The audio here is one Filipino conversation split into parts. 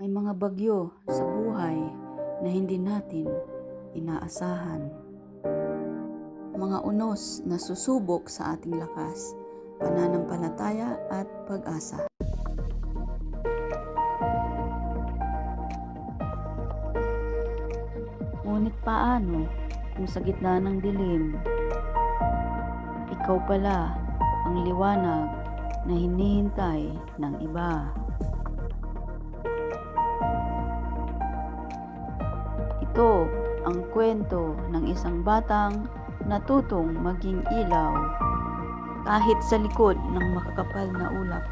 May mga bagyo sa buhay na hindi natin inaasahan. Mga unos na susubok sa ating lakas, pananampalataya at pag-asa. Ngunit paano kung sa gitna ng dilim, ikaw pala ang liwanag na hinihintay ng iba? Ito ang kwento ng isang batang natutong maging ilaw kahit sa likod ng makakapal na ulap.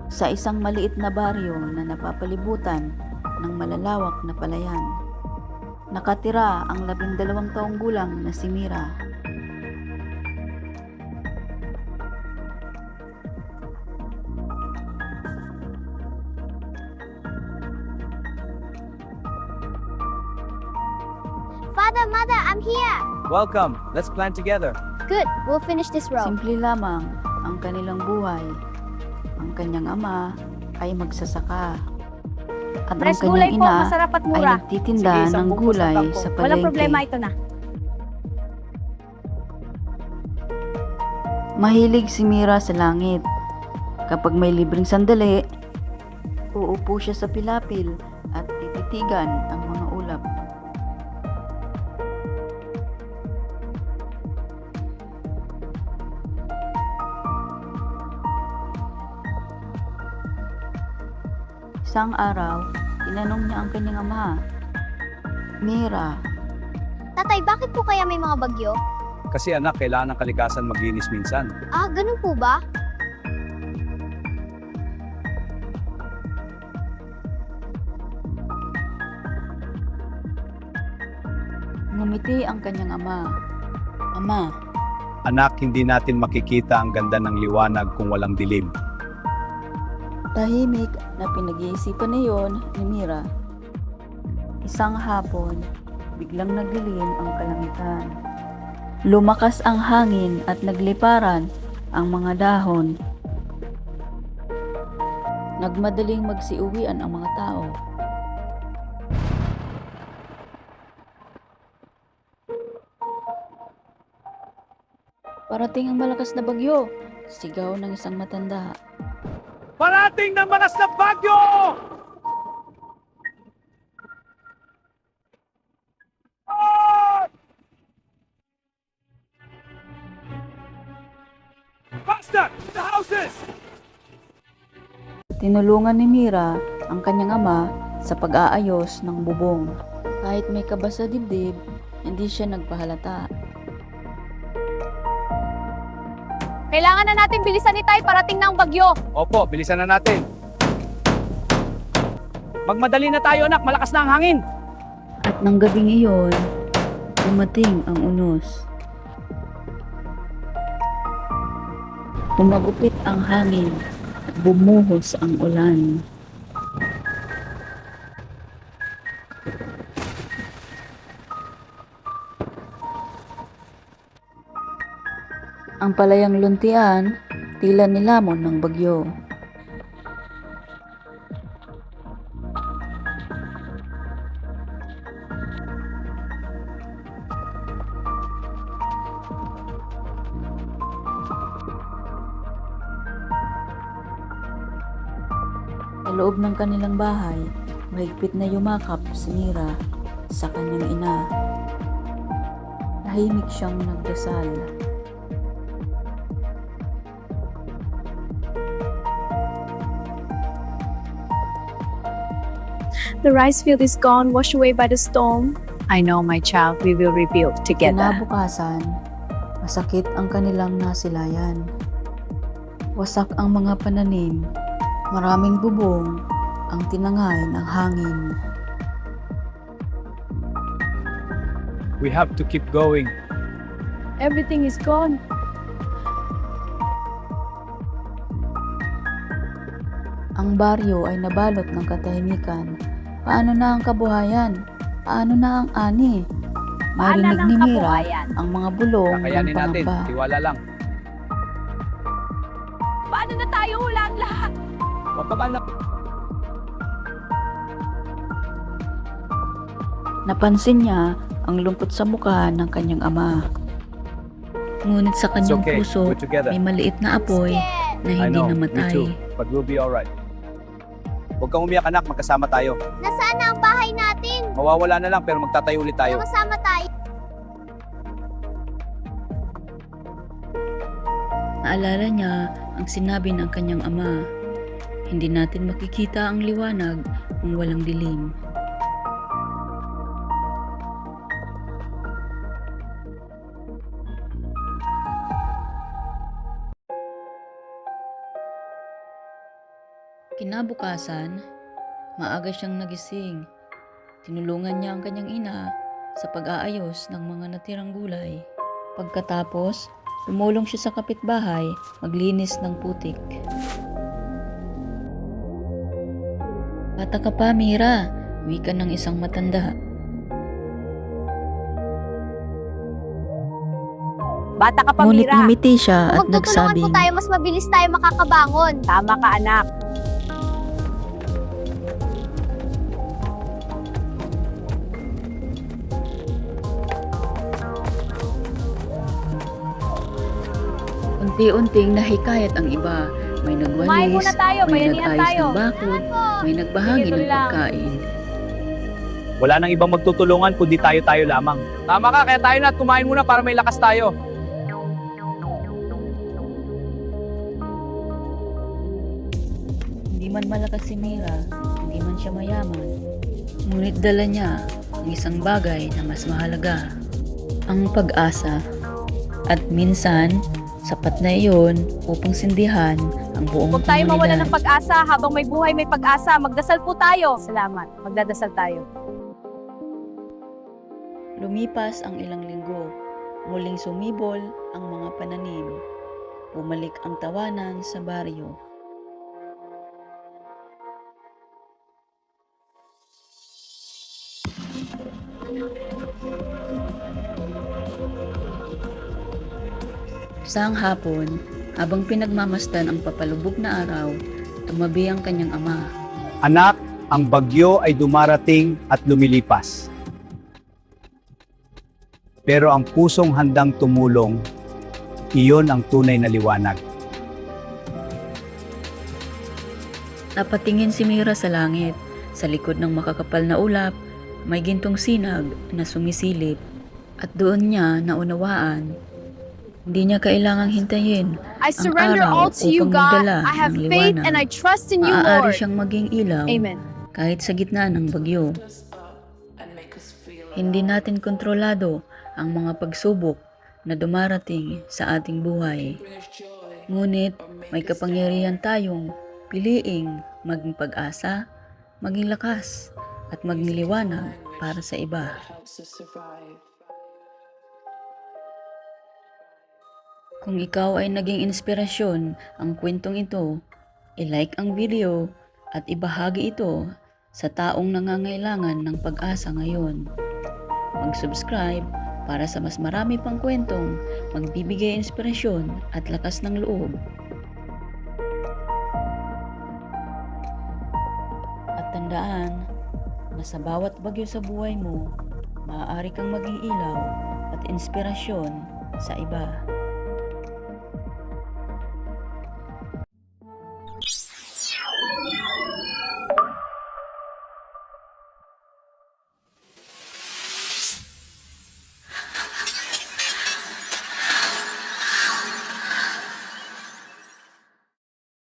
Sa isang maliit na baryo na napapalibutan ng malalawak na palayan, nakatira ang 12 taong gulang na si Mira. Father, Mother, I'm here. Welcome. Let's plan together. Good. We'll finish this row. Simple lamang ang kanilang buhay. Ang kanyang ama ay magsasaka. At ang Fresh gulay kanyang po, ina masarap at ay mura. nagtitinda Sige, isang ng buko sa gulay bangko. sa Walang palengke. problema, ito na. Mahilig si Mira sa langit. Kapag may libreng sandali, uupo siya sa pilapil at tititigan ang mga ulap. Isang araw, tinanong niya ang kanyang ama, Mira, Tatay, bakit po kaya may mga bagyo? Kasi anak, kailangan ng kalikasan maglinis minsan. Ah, ganun po ba? ngumiti ang kanyang ama. Ama, Anak, hindi natin makikita ang ganda ng liwanag kung walang dilim. tahimik na pinag-iisipan niyon ni Mira. Isang hapon, biglang nagdilim ang kalangitan. Lumakas ang hangin at nagliparan ang mga dahon. Nagmadaling magsiuwian ang mga tao. Parating ang malakas na bagyo, sigaw ng isang matanda. Parating ng malas na bagyo! Faster! The houses! Tinulungan ni Mira ang kanyang ama sa pag-aayos ng bubong. Kahit may kaba sa dibdib, hindi siya nagpahalata. Kailangan na natin bilisan ni Tay, parating na ang bagyo. Opo, bilisan na natin. Magmadali na tayo anak, malakas na ang hangin. At nang gabing iyon, dumating ang unos. Pumagupit ang hangin at bumuhos ang ulan. Ang palayang luntian, tila nilamon ng bagyo. Sa loob ng kanilang bahay, mahigpit na yumakap si Mira sa kanyang ina. Tahimik siyang nagdasal. The rice field is gone, washed away by the storm. I know, my child, we will rebuild together. Kinabukasan, masakit ang kanilang nasilayan. Wasak ang mga pananim, maraming bubong ang tinangay ng hangin. We have to keep going. Everything is gone. Ang baryo ay nabalot ng katahimikan. Paano na ang kabuhayan? Paano na ang ani? Marinig ng ni Mira kabuhayan. ang mga bulong ng Kakayanin natin, pangamba. tiwala lang. Paano na tayo? Wala ang lahat. Pababa na. Napansin niya ang lungkot sa mukha ng kanyang ama. Ngunit sa It's kanyang okay. puso, We're together. may maliit na apoy Scared. na I hindi know, me namatay. too. But we'll be alright. Huwag kang umiyak anak, magkasama tayo. Nasaan na ang bahay natin? Mawawala na lang pero magtatayo ulit tayo. Masama tayo. Naalala niya ang sinabi ng kanyang ama, hindi natin makikita ang liwanag kung walang dilim. Kinabukasan, maaga siyang nagising. Tinulungan niya ang kanyang ina sa pag-aayos ng mga natirang gulay. Pagkatapos, tumulong siya sa kapitbahay maglinis ng putik. Bata ka pa, Mira, wika ng isang matanda. Bata ka pa, Ngunit Mira. ngumiti siya at Kung magtutulungan nagsabing, po tayo, mas mabilis tayo makakabangon. Tama ka, anak. unti-unting nahikayat ang iba. May Kumain nagwalis, muna tayo, may bayanihan nag-ayos tayo. ng bakod, may nagbahagi Sige, ng tuloy lang. pagkain. Wala nang ibang magtutulungan kundi tayo lamang. Tama ka, kaya tayo na at kumain muna para may lakas tayo. Hindi man malakas si Mira, hindi man siya mayaman. Ngunit dala niya ang isang bagay na mas mahalaga, ang pag-asa. At minsan, sapat na iyon upang sindihan ang buong Huwag tayo mawala komunidad. ng pag-asa. Habang may buhay, may pag-asa. Magdasal po tayo. Salamat. Magdadasal tayo. Lumipas ang ilang linggo, muling sumibol ang mga pananim. Bumalik ang tawanan sa baryo. Isang hapon, habang pinagmamasdan ang papalubog na araw, tumabi ang kanyang ama. Anak, ang bagyo ay dumarating at lumilipas. Pero ang pusong handang tumulong, iyon ang tunay na liwanag. Napatingin si Mira sa langit. Sa likod ng makakapal na ulap, may gintong sinag na sumisilip. At doon niya naunawaan. Hindi niya kailangang hintayin I surrender araw all to you, upang God. magdala I have ng faith liwanag. and I trust in you, Maaari Lord. siyang maging ilaw Amen. kahit sa gitna ng bagyo. Hindi natin kontrolado ang mga pagsubok na dumarating sa ating buhay. Ngunit may kapangyarihan tayong piliing maging pag-asa, maging lakas, at maging liwanag para sa iba. Kung ikaw ay naging inspirasyon ang kwentong ito, i-like ang video at ibahagi ito sa taong nangangailangan ng pag-asa ngayon. Mag-subscribe para sa mas marami pang kwentong magbibigay inspirasyon at lakas ng loob. At tandaan na sa bawat bagyo sa buhay mo, maaari kang maging ilaw at inspirasyon sa iba.